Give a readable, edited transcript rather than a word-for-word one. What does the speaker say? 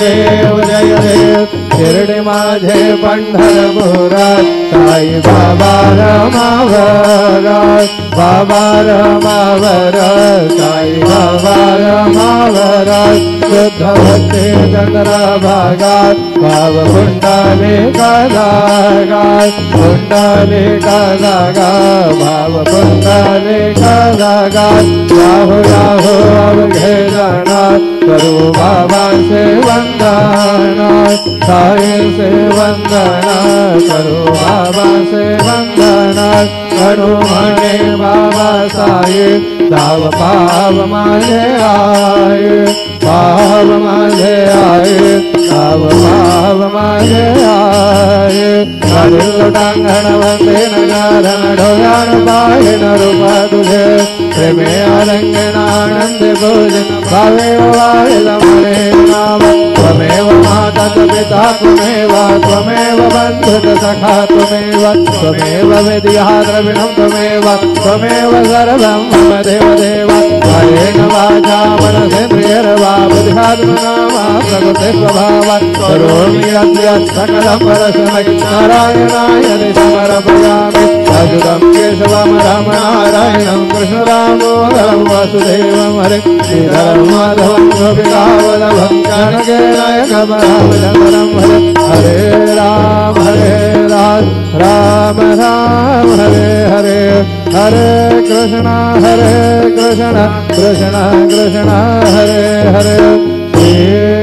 देव जय देव शिर्डी माझे पंढरपुरात साई बाबा रमावरात बाबा रमावरात साई बाबा रमावरात शुद्ध भक्ती चंद्रभागात भाव कुंडलिका जागात कुंडलिका जागा भाव कुंडलिका जागात राहो राहो अवघे जनात करू बाबा से वंदना साई से वंदना करू बाबा से वंदना करू म्हणे बाबा साई दाव पाव माझे आये पाव माझे आये दाव पाव माझे आये टांगण वंदे नगारण ढोयान पाहिन रूपा तुझे प्रेमे आलिंगन आनंद भोजन भावे वाहिल मने नाम त्वमेव माता पिता त्वमेव त्वमेव बन्धुत सखा त्वमेव त्वमेव विद्या द्रविणं त्वमेव त्वमेव सर्वं मम देव देव कायेन वाचा मनसेन्द्रियर्वा बुद्ध्यात्मना वा प्रकृते स्वभावात् करोमि यद्यत् सकलं परस्मै नारायणाय समर्पयामि अच्युतं केशवं रामनारायणं कृष्णदामोदरं वासुदेवं हरे श्रीधरं माधवं गोपिकावल्लभं जानकीनायकं रामचन्द्रं हरे हरे राम राम राम हरे हरे हरे कृष्ण कृष्ण कृष्ण कृष्ण हरे हरे